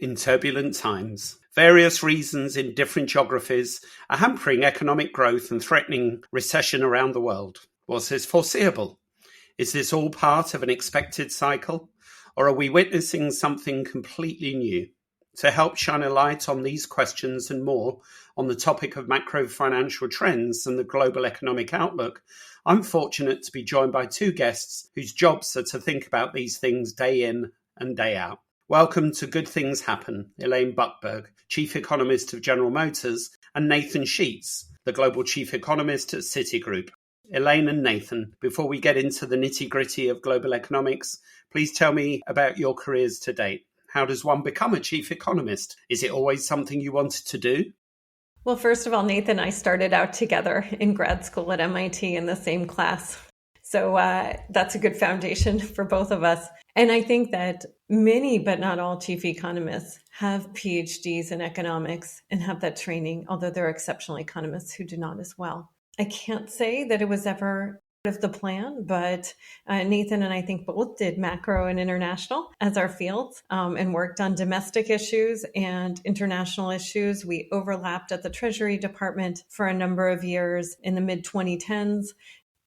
in turbulent times. Various reasons in different geographies are hampering economic growth and threatening recession around the world. Was this foreseeable? Is this all part of an expected cycle? Or are we witnessing something completely new? To help shine a light on these questions and more on the topic of macro financial trends and the global economic outlook, I'm fortunate to be joined by two guests whose jobs are to think about these things day in and day out. Welcome to Good Things Happen, Elaine Buckberg, Chief Economist of General Motors, and Nathan Sheets, the Global Chief Economist at Citigroup. Elaine and Nathan, before we get into the nitty-gritty of global economics, please tell me about your careers to date. How does one become a chief economist? Is it always something you wanted to do? Well, first of all, Nathan and I started out together in grad school at MIT in the same class. So that's a good foundation for both of us. And I think that many, but not all chief economists have PhDs in economics and have that training, although there are exceptional economists who do not as well. I can't say that it was ever part of the plan, but Nathan and I think both did macro and international as our fields and worked on domestic issues and international issues. We overlapped at the Treasury Department for a number of years in the mid-2010s.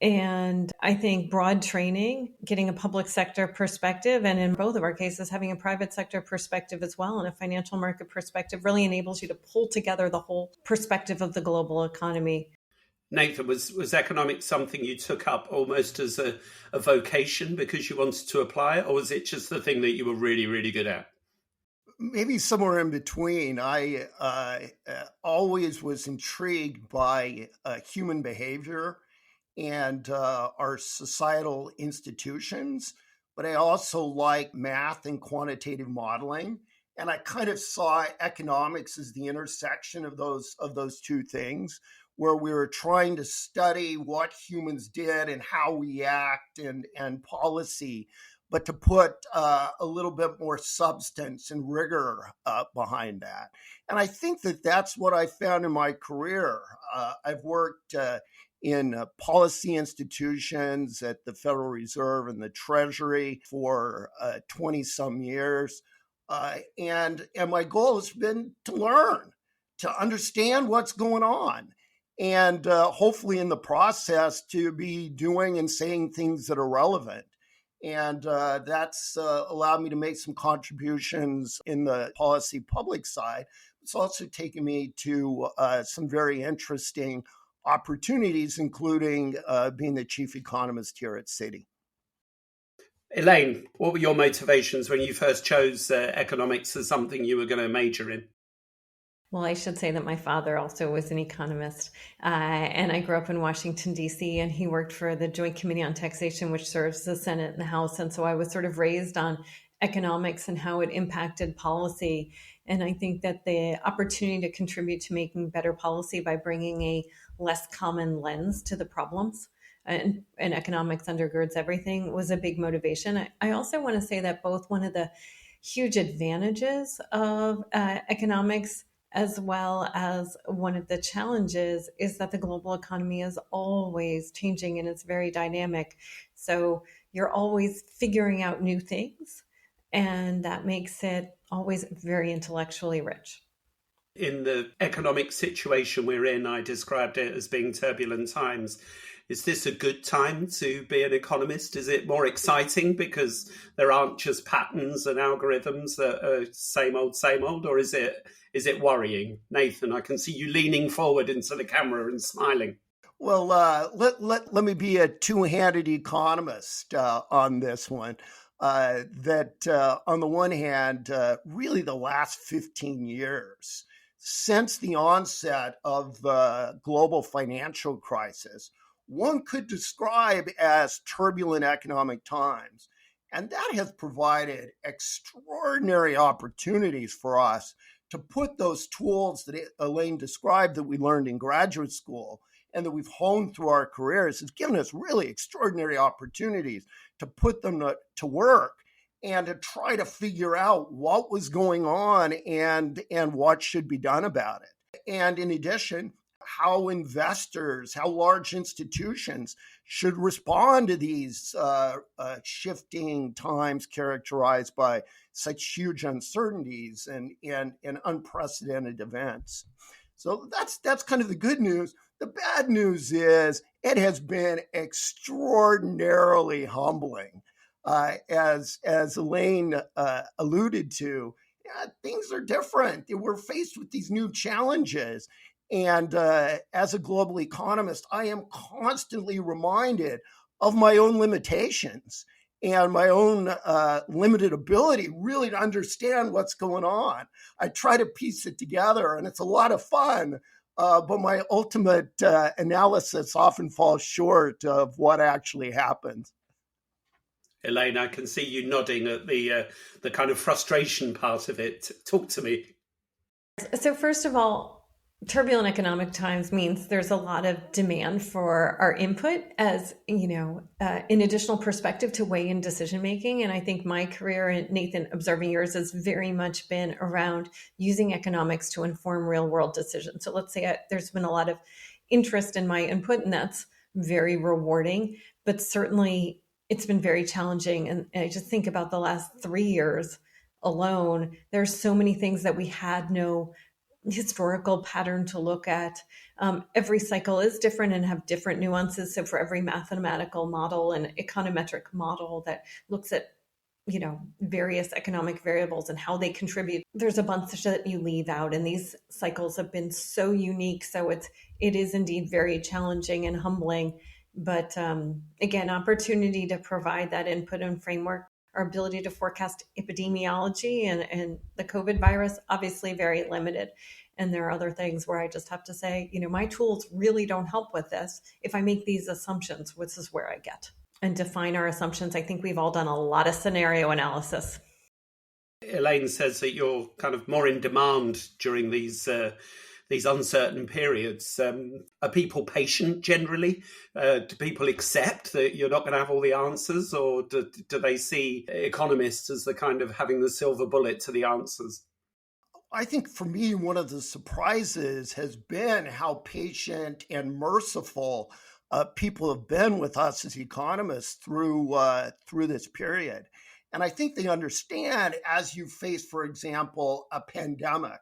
And I think broad training, getting a public sector perspective, and in both of our cases, having a private sector perspective as well and a financial market perspective really enables you to pull together the whole perspective of the global economy. Nathan, was economics something you took up almost as a vocation because you wanted to apply it, or was it just the thing that you were really, really good at? Maybe somewhere in between. I always was intrigued by human behavior and our societal institutions, but I also like math and quantitative modeling. And I kind of saw economics as the intersection of those two things, where we were trying to study what humans did and how we act and policy, but to put a little bit more substance and rigor behind that. And I think that that's what I found in my career. I've worked in policy institutions at the Federal Reserve and the Treasury for 20-some years. And my goal has been to learn, to understand what's going on, and hopefully in the process to be doing and saying things that are relevant. And that's allowed me to make some contributions in the policy public side. It's also taken me to some very interesting opportunities, including being the chief economist here at Citi. Elaine, what were your motivations when you first chose economics as something you were going to major in? Well, I should say that my father also was an economist, and I grew up in Washington, D.C., and he worked for the Joint Committee on Taxation, which serves the Senate and the House. And so I was sort of raised on economics and how it impacted policy. And I think that the opportunity to contribute to making better policy by bringing a less common lens to the problems, and economics undergirds everything, was a big motivation. I also want to say that both one of the huge advantages of economics as well as one of the challenges is that the global economy is always changing and it's very dynamic. So you're always figuring out new things, and that makes it always very intellectually rich. In the economic situation we're in, I described it as being turbulent times. Is this a good time to be an economist? Is it more exciting because there aren't just patterns and algorithms that are same old, or is it worrying? Nathan, I can see you leaning forward into the camera and smiling. Well, let me be a two-handed economist on this one. That on the one hand, really the last 15 years, since the onset of the global financial crisis, one could describe as turbulent economic times. And that has provided extraordinary opportunities for us to put those tools that Elaine described that we learned in graduate school and that we've honed through our careers. Has given us really extraordinary opportunities to put them to work and to try to figure out what was going on and what should be done about it. And in addition, how investors, how large institutions should respond to these shifting times characterized by such huge uncertainties and unprecedented events. So that's kind of the good news. The bad news is it has been extraordinarily humbling. As Elaine alluded to, things are different. We're faced with these new challenges. And as a global economist, I am constantly reminded of my own limitations and my own limited ability really to understand what's going on. I try to piece it together, and it's a lot of fun, but my ultimate analysis often falls short of what actually happens. Elaine, I can see you nodding at the kind of frustration part of it. Talk to me. So first of all, turbulent economic times means there's a lot of demand for our input as, an additional perspective to weigh in decision making. And I think my career, and Nathan, observing yours, has very much been around using economics to inform real world decisions. So let's say there's been a lot of interest in my input, and that's very rewarding, but certainly it's been very challenging. And I just think about the last 3 years alone, there's so many things that we had no historical pattern to look at. Every cycle is different and have different nuances. So for every mathematical model and econometric model that looks at various economic variables and how they contribute, there's a bunch that you leave out, and these cycles have been so unique. So it is indeed very challenging and humbling, but again, opportunity to provide that input and framework. Our ability to forecast epidemiology and the COVID virus, obviously very limited. And there are other things where I just have to say, my tools really don't help with this. If I make these assumptions, this is where I get. And define our assumptions. I think we've all done a lot of scenario analysis. Elaine says that you're kind of more in demand during these uncertain periods. Are people patient generally? Do people accept that you're not going to have all the answers, or do they see economists as the kind of having the silver bullet to the answers? I think for me, one of the surprises has been how patient and merciful people have been with us as economists through this period. And I think they understand, as you face, for example, a pandemic,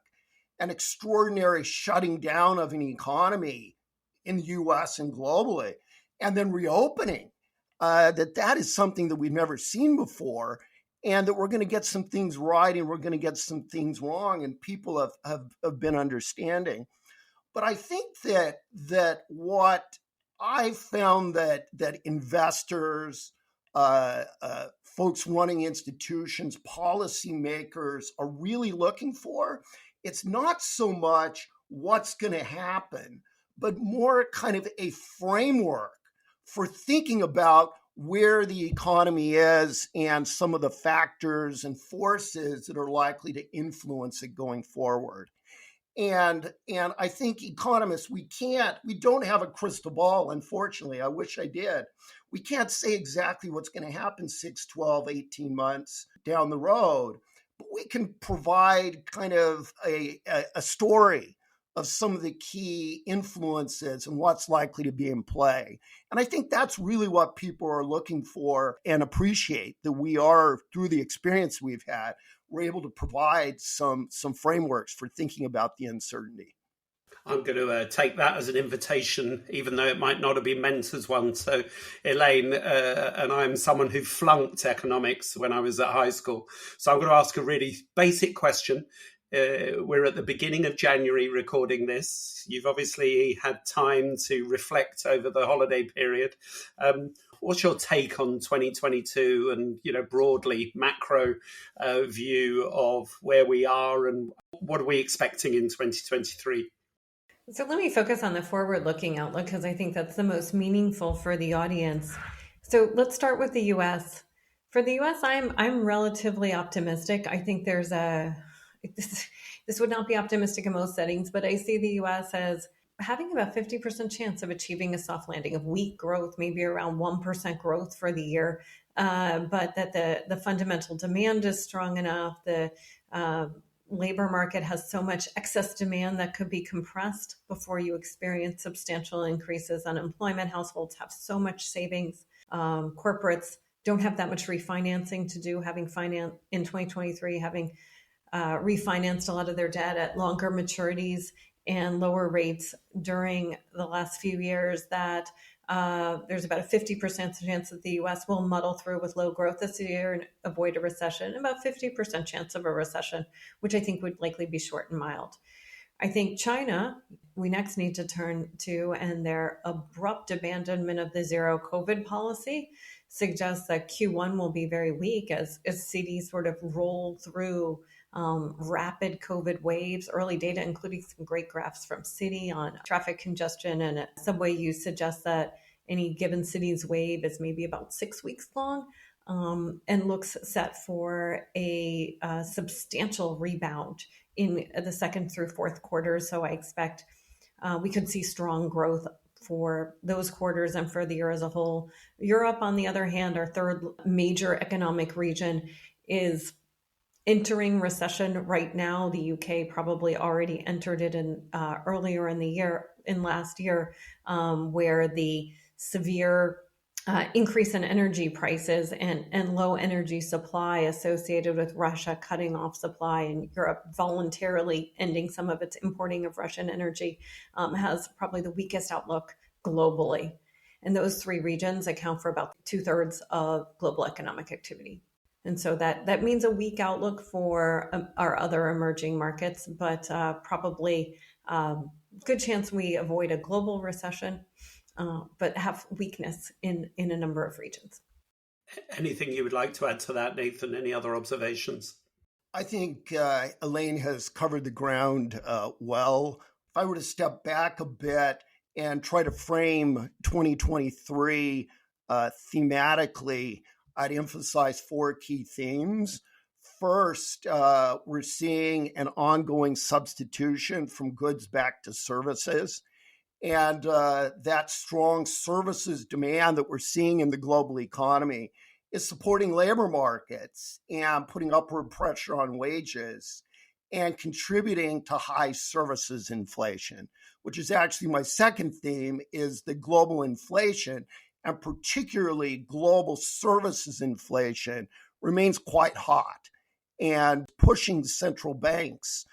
an extraordinary shutting down of an economy in the US and globally, and then reopening, that is something that we've never seen before, and that we're going to get some things right and we're going to get some things wrong, and people have been understanding. But I think that what I found that investors, folks running institutions, policymakers are really looking for, it's not so much what's going to happen, but more kind of a framework for thinking about where the economy is and some of the factors and forces that are likely to influence it going forward. And I think economists, we don't have a crystal ball, unfortunately. I wish I did. We can't say exactly what's going to happen 6, 12, 18 months down the road, but we can provide kind of a story of some of the key influences and what's likely to be in play. And I think that's really what people are looking for and appreciate, that we are, through the experience we've had, we're able to provide some frameworks for thinking about the uncertainty. I'm going to take that as an invitation, even though it might not have been meant as one. So, Elaine, and I'm someone who flunked economics when I was at high school. So I'm going to ask a really basic question. We're at the beginning of January recording this. You've obviously had time to reflect over the holiday period. What's your take on 2022 and, broadly macro view of where we are and what are we expecting in 2023? So let me focus on the forward-looking outlook because I think that's the most meaningful for the audience. So let's start with the U.S. For the U.S., I'm relatively optimistic. I think there's this would not be optimistic in most settings, but I see the U.S. as having about 50% chance of achieving a soft landing, of weak growth, maybe around 1% growth for the year, but that the fundamental demand is strong enough, the labor market has so much excess demand that could be compressed before you experience substantial increases. Unemployment, households have so much savings. Corporates don't have that much refinancing to do, having finance in 2023, having refinanced a lot of their debt at longer maturities and lower rates during the last few years, that there's about a 50% chance that the US will muddle through with low growth this year and avoid a recession, about 50% chance of a recession, which I think would likely be short and mild. I think China, we next need to turn to, and their abrupt abandonment of the zero COVID policy suggests that Q1 will be very weak as cities sort of roll through rapid COVID waves. Early data, including some great graphs from Citi on traffic congestion and subway use, suggests that any given city's wave is maybe about 6 weeks long, and looks set for a substantial rebound in the second through fourth quarters. So I expect we could see strong growth for those quarters and for the year as a whole. Europe, on the other hand, our third major economic region, is entering recession right now. The UK probably already entered it in earlier in the year, in last year, where the severe increase in energy prices and low energy supply associated with Russia cutting off supply and Europe voluntarily ending some of its importing of Russian energy has probably the weakest outlook globally. And those three regions account for about 2/3 of global economic activity. And so that means a weak outlook for our other emerging markets, but probably good chance we avoid a global recession, but have weakness in a number of regions. Anything you would like to add to that, Nathan? Any other observations? I think Elaine has covered the ground well. If I were to step back a bit and try to frame 2023 thematically, I'd emphasize four key themes. First, we're seeing an ongoing substitution from goods back to services. And that strong services demand that we're seeing in the global economy is supporting labor markets and putting upward pressure on wages and contributing to high services inflation, which is actually my second theme, is the global inflation, and particularly global services inflation, remains quite hot and pushing central banks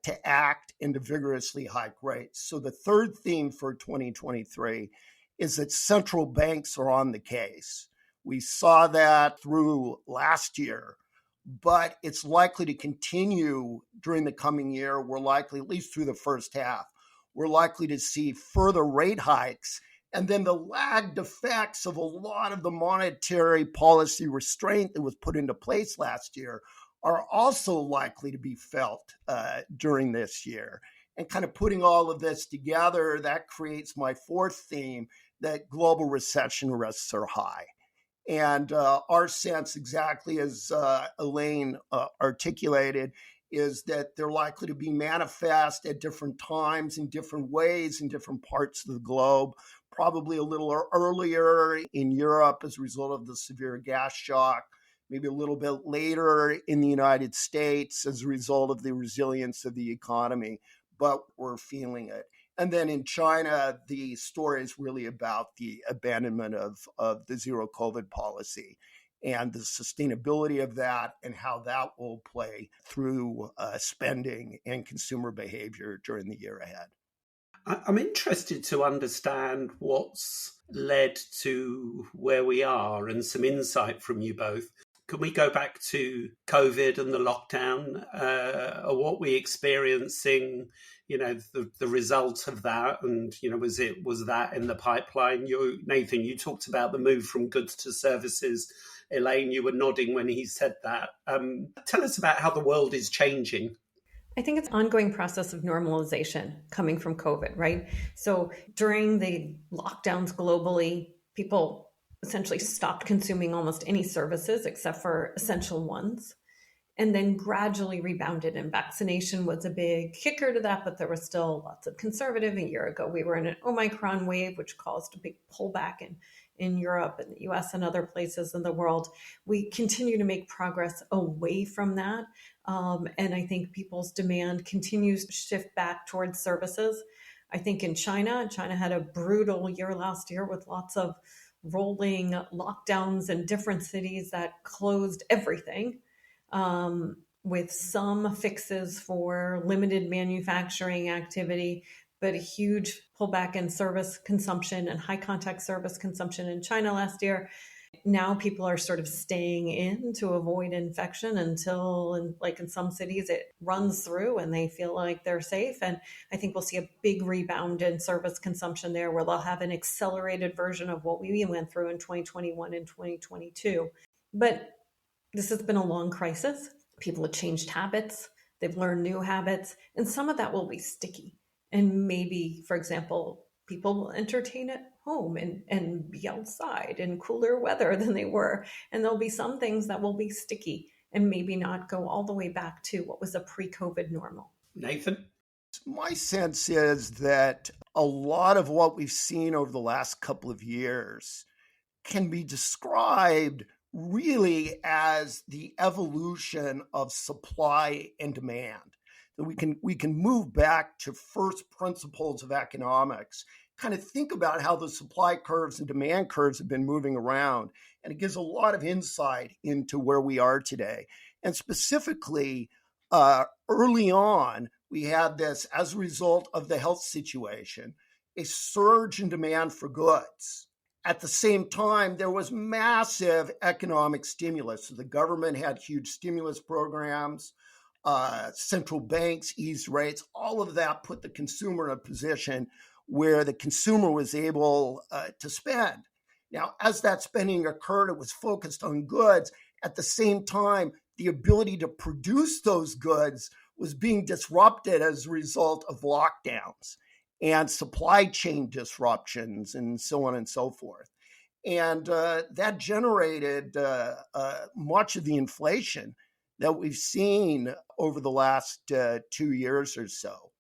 to act and to vigorously hike rates. So the third theme for 2023 is that central banks are on the case. We saw that through last year, but it's likely to continue during the coming year. We're likely, at least through the first half, we're likely to see further rate hikes. And then the lagged effects of a lot of the monetary policy restraint that was put into place last year are also likely to be felt during this year. And kind of putting all of this together, that creates my fourth theme, that global recession risks are high. And our sense, exactly as Elaine articulated, is that they're likely to be manifest at different times in different ways in different parts of the globe, probably a little earlier in Europe as a result of the severe gas shock, maybe a little bit later in the United States as a result of the resilience of the economy, but we're feeling it. And then in China, the story is really about the abandonment of the zero COVID policy and the sustainability of that and how that will play through spending and consumer behavior during the year ahead. I'm interested to understand what's led to where we are and some insight from you both. Can we go back to COVID and the lockdown? Are what we experiencing, the result of that? And, was that in the pipeline? Nathan, you talked about the move from goods to services. Elaine, you were nodding when he said that. Tell us about how the world is changing. I think it's an ongoing process of normalization coming from COVID, right? So during the lockdowns globally, people essentially stopped consuming almost any services except for essential ones, and then gradually rebounded. And vaccination was a big kicker to that, but there was still lots of conservative. A year ago, we were in an Omicron wave, which caused a big pullback in Europe and the US and other places in the world. We continue to make progress away from that. And I think people's demand continues to shift back towards services. I think in China had a brutal year last year with lots of rolling lockdowns in different cities that closed everything, with some fixes for limited manufacturing activity, but a huge pullback in service consumption and high contact service consumption in China last year. Now people are sort of staying in to avoid infection until, like in some cities, it runs through and they feel like they're safe. And I think we'll see a big rebound in service consumption there, where they'll have an accelerated version of what we went through in 2021 and 2022. But this has been a long crisis. People have changed habits. They've learned new habits, and some of that will be sticky. And maybe, for example, people will entertain at home and be outside in cooler weather than they were. And there'll be some things that will be sticky and maybe not go all the way back to what was a pre-COVID normal. Nathan? My sense is that a lot of what we've seen over the last couple of years can be described really as the evolution of supply and demand. That we can move back to first principles of economics, kind of think about how the supply curves and demand curves have been moving around, and it gives a lot of insight into where we are today. And specifically, early on, we had this, as a result of the health situation, a surge in demand for goods. At the same time, there was massive economic stimulus. So the government had huge stimulus programs, central banks eased rates. All of that put the consumer in a position where the consumer was able to spend. Now, as that spending occurred, it was focused on goods. At the same time, the ability to produce those goods was being disrupted as a result of lockdowns and supply chain disruptions and so on and so forth. And that generated much of the inflation that we've seen over the last 2 years or so.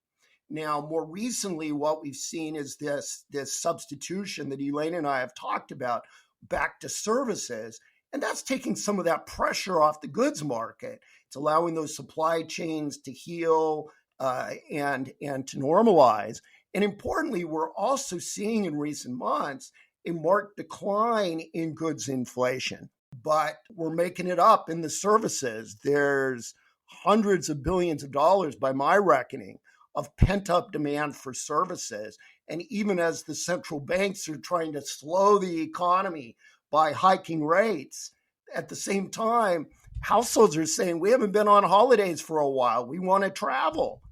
Now, more recently, what we've seen is this substitution that Elaine and I have talked about back to services, and that's taking some of that pressure off the goods market. It's allowing those supply chains to heal and to normalize. And importantly, we're also seeing in recent months a marked decline in goods inflation, but we're making it up in the services. There's hundreds of billions of dollars, by my reckoning, of pent-up demand for services. And even as the central banks are trying to slow the economy by hiking rates, at the same time, households are saying, we haven't been on holidays for a while. We want to travel.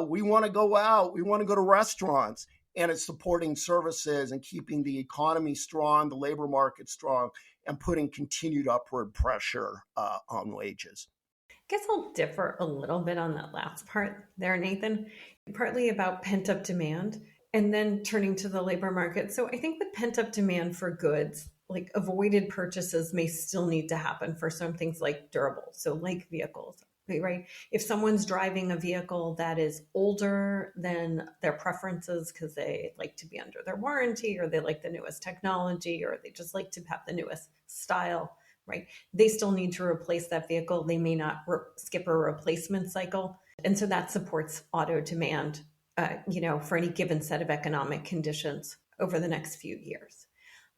We want to go out. We want to go to restaurants. And it's supporting services and keeping the economy strong, the labor market strong, and putting continued upward pressure on wages. I guess I'll differ a little bit on that last part there, Nathan, partly about pent-up demand and then turning to the labor market. So I think with pent-up demand for goods, like avoided purchases may still need to happen for some things like durables, so like vehicles, right? If someone's driving a vehicle that is older than their preferences because they like to be under their warranty, or they like the newest technology, or they just like to have the newest style, right? They still need to replace that vehicle. They may not skip a replacement cycle. And so that supports auto demand, for any given set of economic conditions over the next few years.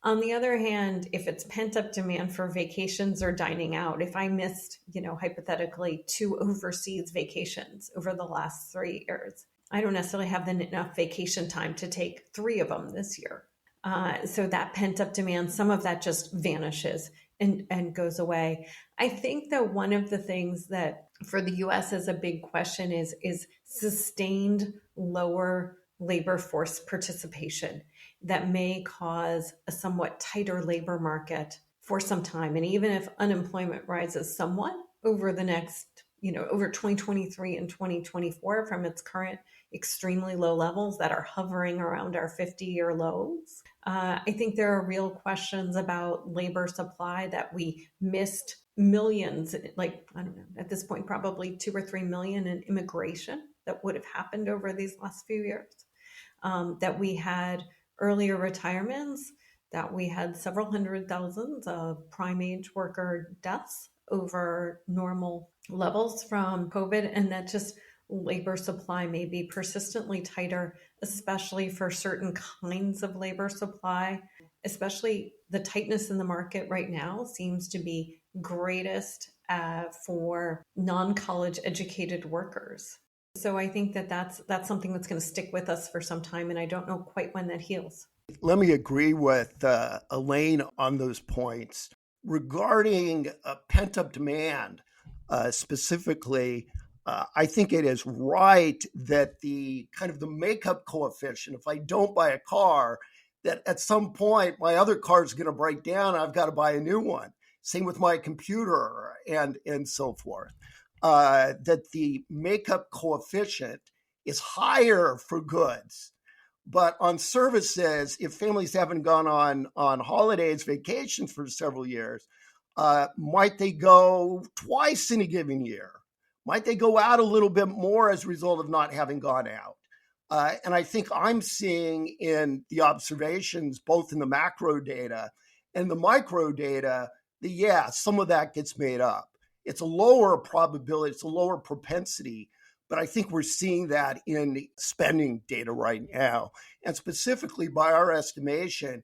On the other hand, if it's pent-up demand for vacations or dining out, if I missed, hypothetically 2 overseas vacations over the last 3 years, I don't necessarily have enough vacation time to take 3 of them this year. So that pent-up demand, some of that just vanishes and goes away. I think that one of the things that for the US is a big question is sustained lower labor force participation that may cause a somewhat tighter labor market for some time. And even if unemployment rises somewhat over the next, over 2023 and 2024 from its current extremely low levels that are hovering around our 50-year lows, I think there are real questions about labor supply that we missed millions, at this point, probably 2 or 3 million in immigration that would have happened over these last few years, that we had earlier retirements, that we had several hundred thousands of prime age worker deaths over normal levels from COVID, and that just labor supply may be persistently tighter, especially for certain kinds of labor supply. Especially the tightness in the market right now seems to be greatest for non-college educated workers. So I think that that's something that's going to stick with us for some time, and I don't know quite when that heals. Let me agree with Elaine on those points. Regarding pent-up demand, specifically, I think it is right that the kind of the makeup coefficient, if I don't buy a car, that at some point my other car is going to break down and I've got to buy a new one. Same with my computer and so forth. That the makeup coefficient is higher for goods. But on services, if families haven't gone on holidays, vacations for several years, might they go twice in a given year? Might they go out a little bit more as a result of not having gone out? And I think I'm seeing in the observations, both in the macro data and the micro data, that some of that gets made up. It's a lower probability, it's a lower propensity, but I think we're seeing that in spending data right now. And specifically, by our estimation,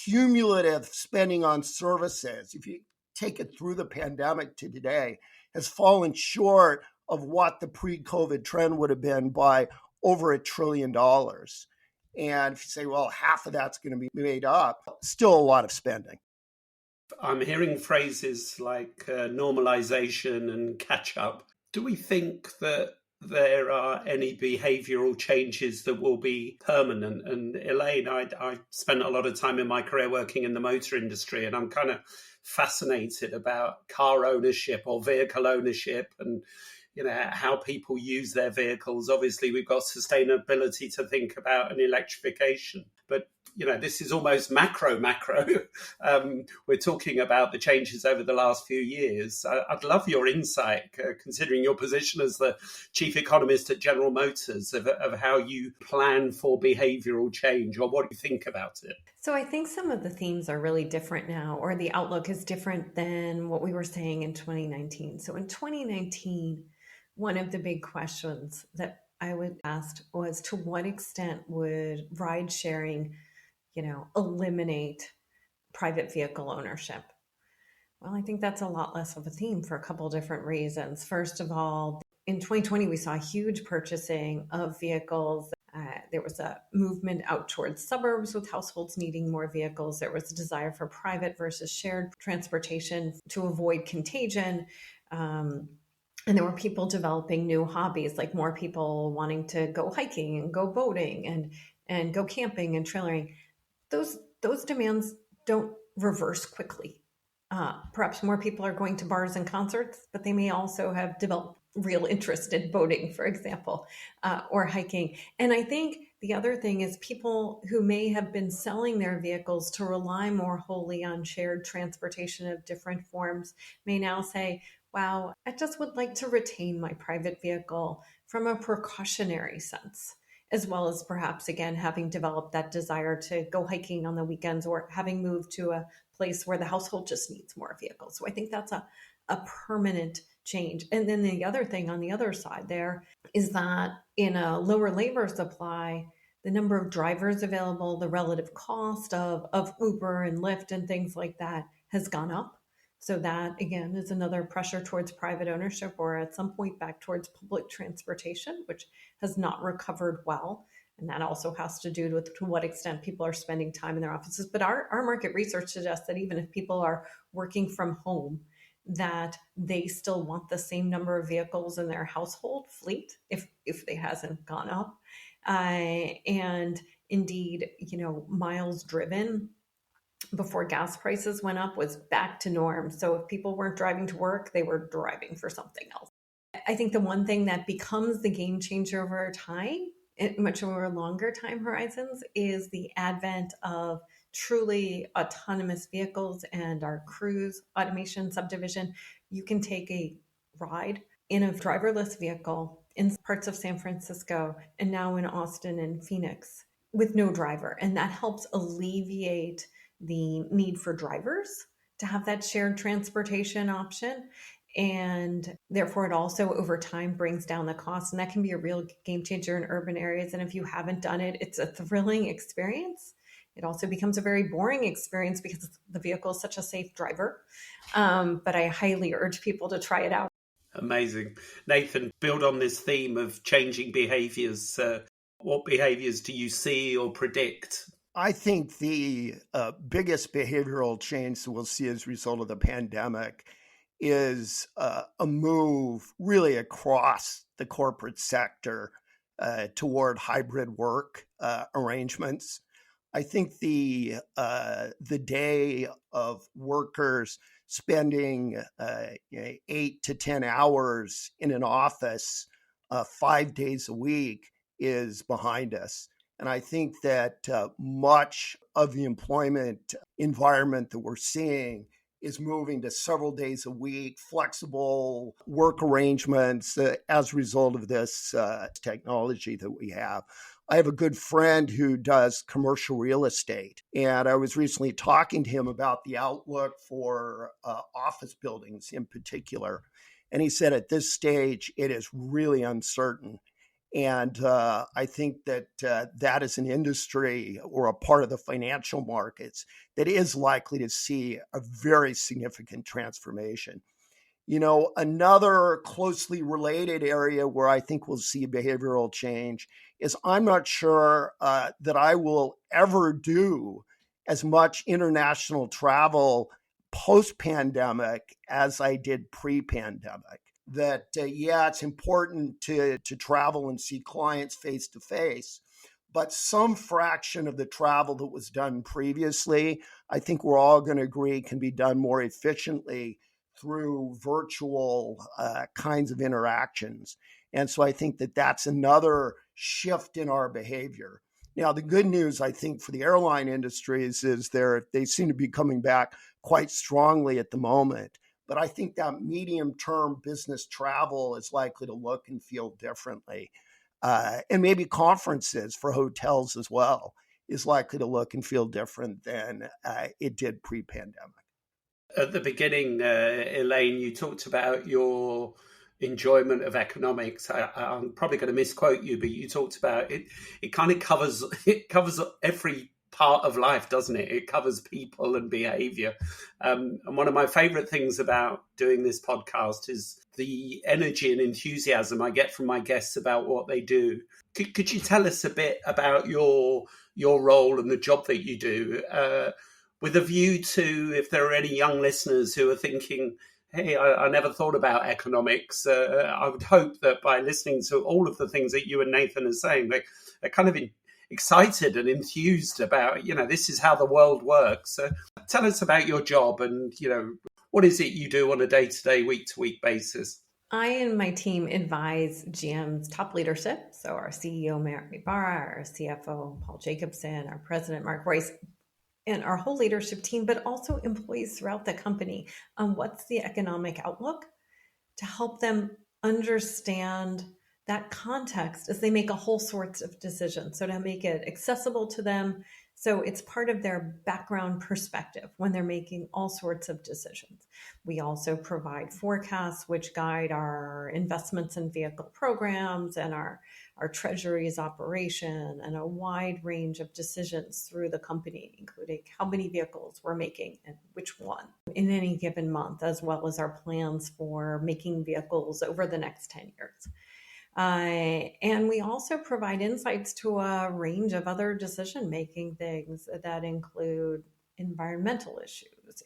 cumulative spending on services, if you take it through the pandemic to today, has fallen short of what the pre-COVID trend would have been by over $1 trillion. And if you say, well, half of that's going to be made up, still a lot of spending. I'm hearing phrases like normalization and catch up. Do we think that there are any behavioral changes that will be permanent? And Elaine, I spent a lot of time in my career working in the motor industry, and I'm kind of fascinated about car ownership or vehicle ownership and how people use their vehicles. Obviously, we've got sustainability to think about and electrification. But this is almost macro. We're talking about the changes over the last few years. I'd love your insight, considering your position as the chief economist at General Motors, of how you plan for behavioral change, or what do you think about it? So I think some of the themes are really different now, or the outlook is different than what we were saying in 2019. So in 2019, one of the big questions that I was asked was, to what extent would ride sharing eliminate private vehicle ownership? Well, I think that's a lot less of a theme for a couple different reasons. First of all, in 2020, we saw huge purchasing of vehicles. There was a movement out towards suburbs with households needing more vehicles. There was a desire for private versus shared transportation to avoid contagion. And there were people developing new hobbies, like more people wanting to go hiking and go boating and go camping and trailering. Those demands don't reverse quickly. Perhaps more people are going to bars and concerts, but they may also have developed real interest in boating, for example, or hiking. And I think the other thing is, people who may have been selling their vehicles to rely more wholly on shared transportation of different forms may now say, wow, I just would like to retain my private vehicle from a precautionary sense, as well as perhaps, again, having developed that desire to go hiking on the weekends, or having moved to a place where the household just needs more vehicles. So I think that's a permanent change. And then the other thing on the other side there is that in a lower labor supply, the number of drivers available, the relative cost of Uber and Lyft and things like that has gone up. So that, again, is another pressure towards private ownership, or at some point back towards public transportation, which has not recovered well. And that also has to do with to what extent people are spending time in their offices. But our market research suggests that even if people are working from home, that they still want the same number of vehicles in their household fleet, if it hasn't gone up. And indeed, miles driven before gas prices went up was back to norm. So if people weren't driving to work, they were driving for something else. I think the one thing that becomes the game changer over time, much over longer time horizons, is the advent of truly autonomous vehicles and our cruise automation subdivision. You can take a ride in a driverless vehicle in parts of San Francisco and now in Austin and Phoenix with no driver. And that helps alleviate the need for drivers to have that shared transportation option. And therefore, it also over time brings down the cost. And that can be a real game changer in urban areas. And if you haven't done it, it's a thrilling experience. It also becomes a very boring experience because the vehicle is such a safe driver. But I highly urge people to try it out. Amazing. Nathan, build on this theme of changing behaviors. What behaviors do you see or predict? I think the biggest behavioral change that we'll see as a result of the pandemic is a move really across the corporate sector toward hybrid work arrangements. I think the day of workers spending 8 to 10 hours in an office 5 days a week is behind us. And I think that much of the employment environment that we're seeing is moving to several days a week, flexible work arrangements as a result of this technology that we have. I have a good friend who does commercial real estate, and I was recently talking to him about the outlook for office buildings in particular. And he said at this stage, it is really uncertain. And I think that that is an industry or a part of the financial markets that is likely to see a very significant transformation. You know, another closely related area where I think we'll see behavioral change is I'm not sure that I will ever do as much international travel post-pandemic as I did pre-pandemic. That, it's important to travel and see clients face to face, but some fraction of the travel that was done previously, I think we're all going to agree can be done more efficiently through virtual kinds of interactions. And so I think that that's another shift in our behavior. Now, the good news, I think, for the airline industries is they seem to be coming back quite strongly at the moment. But I think that medium-term business travel is likely to look and feel differently. And maybe conferences for hotels as well is likely to look and feel different than it did pre-pandemic. At the beginning, Elaine, you talked about your enjoyment of economics. I'm probably going to misquote you, but you talked about it. It kind of covers every part of life, doesn't it? It covers people and behavior. And one of my favorite things about doing this podcast is the energy and enthusiasm I get from my guests about what they do. Could you tell us a bit about your role and the job that you do, with a view to if there are any young listeners who are thinking, hey, I never thought about economics. I would hope that by listening to all of the things that you and Nathan are saying, they're kind of excited and enthused about, this is how the world works. So tell us about your job and, what is it you do on a day-to-day, week-to-week basis? I and my team advise GM's top leadership. So our CEO, Mary Barra, our CFO, Paul Jacobson, our president, Mark Royce, and our whole leadership team, but also employees throughout the company on what's the economic outlook to help them understand that context as they make a whole sorts of decisions. So to make it accessible to them, so it's part of their background perspective when they're making all sorts of decisions. We also provide forecasts which guide our investments in vehicle programs and our treasuries operation and a wide range of decisions through the company, including how many vehicles we're making and which one in any given month, as well as our plans for making vehicles over the next 10 years. And we also provide insights to a range of other decision-making things that include environmental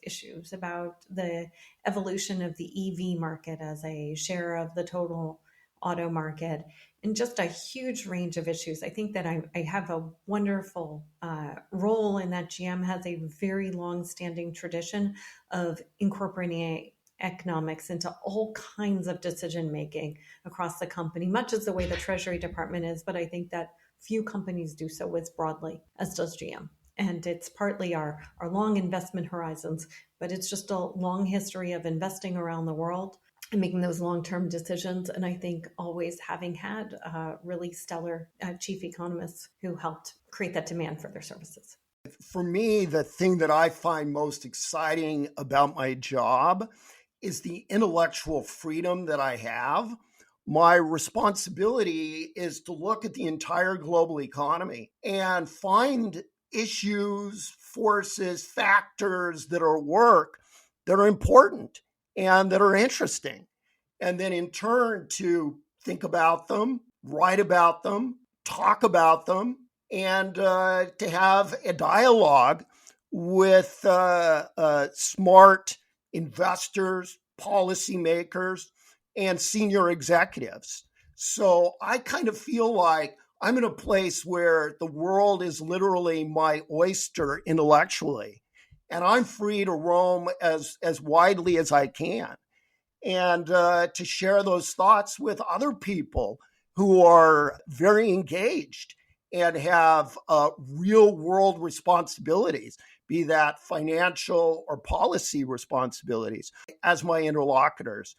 issues about the evolution of the EV market as a share of the total auto market, and just a huge range of issues. I think that I have a wonderful role in that GM has a very long-standing tradition of incorporating economics into all kinds of decision making across the company, much as the way the Treasury Department is. But I think that few companies do so as broadly as does GM. And it's partly our long investment horizons, but it's just a long history of investing around the world and making those long-term decisions. And I think always having had really stellar chief economists who helped create that demand for their services. For me, the thing that I find most exciting about my job is the intellectual freedom that I have. My responsibility is to look at the entire global economy and find issues, forces, factors that are at work that are important and that are interesting. And then in turn to think about them, write about them, talk about them, and to have a dialogue with smart investors, policymakers, and senior executives. So I kind of feel like I'm in a place where the world is literally my oyster intellectually, and I'm free to roam as widely as I can, and to share those thoughts with other people who are very engaged and have real world responsibilities, be that financial or policy responsibilities, as my interlocutors.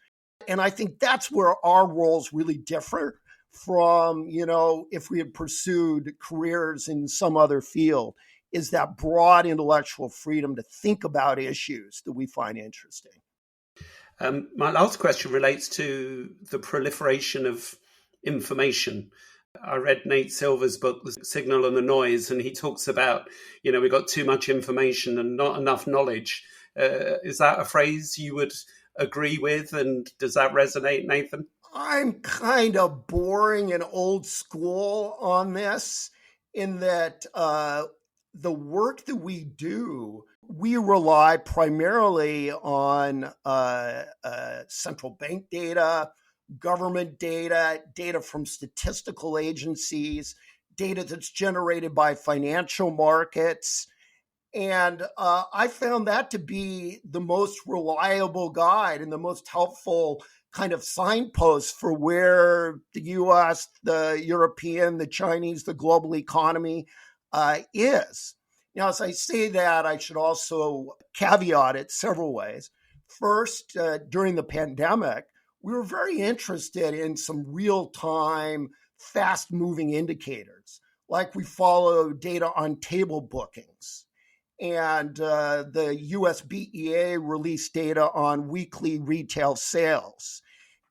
And I think that's where our roles really differ from, if we had pursued careers in some other field, is that broad intellectual freedom to think about issues that we find interesting. My last question relates to the proliferation of information. I read Nate Silver's book, The Signal and the Noise, and he talks about, we've got too much information and not enough knowledge. Is that a phrase you would agree with? And does that resonate, Nathan? I'm kind of boring and old school on this in that the work that we do, we rely primarily on central bank data, government data, data from statistical agencies, data that's generated by financial markets. And I found that to be the most reliable guide and the most helpful kind of signpost for where the US, the European, the Chinese, the global economy is. Now, as I say that, I should also caveat it several ways. First, during the pandemic, we were very interested in some real-time, fast-moving indicators, like we follow data on table bookings. And the US BEA released data on weekly retail sales.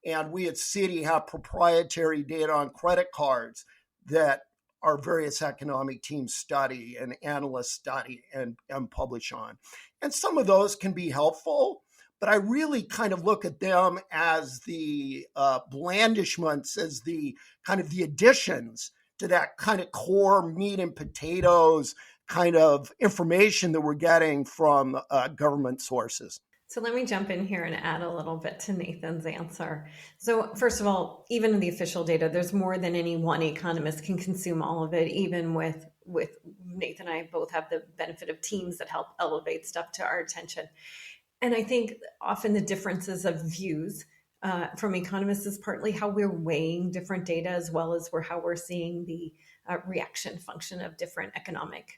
And we at Citi have proprietary data on credit cards that our various economic teams study and analysts study and publish on. And some of those can be helpful, but I really kind of look at them as the blandishments, as the kind of the additions to that kind of core meat and potatoes kind of information that we're getting from government sources. So let me jump in here and add a little bit to Nathan's answer. So first of all, even in the official data, there's more than any one economist can consume all of it. Even with Nathan and I both have the benefit of teams that help elevate stuff to our attention. And I think often the differences of views from economists is partly how we're weighing different data, as well as how we're seeing the reaction function of different economic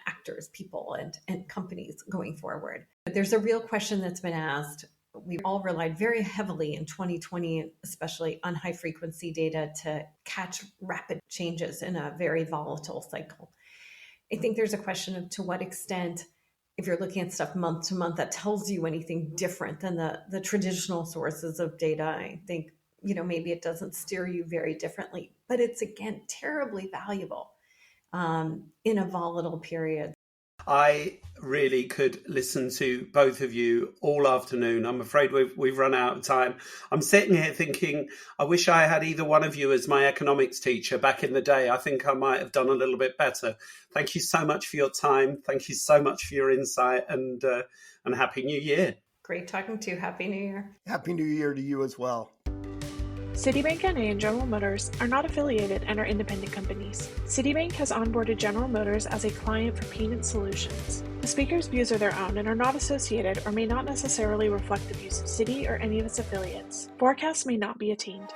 actors, people, and companies going forward. But there's a real question that's been asked. We all relied very heavily in 2020, especially on high frequency data to catch rapid changes in a very volatile cycle. I think there's a question of to what extent, if you're looking at stuff month to month, that tells you anything different than the traditional sources of data. I think, maybe it doesn't steer you very differently, but it's, again, terribly valuable in a volatile period. I really could listen to both of you all afternoon. I'm afraid we've run out of time. I'm sitting here thinking, I wish I had either one of you as my economics teacher back in the day. I think I might have done a little bit better. Thank you so much for your time. Thank you so much for your insight, and Happy New Year. Great talking to you. Happy New Year. Happy New Year to you as well. Citibank NA and General Motors are not affiliated and are independent companies. Citibank has onboarded General Motors as a client for payment solutions. The speaker's views are their own and are not associated or may not necessarily reflect the views of Citi or any of its affiliates. Forecasts may not be attained.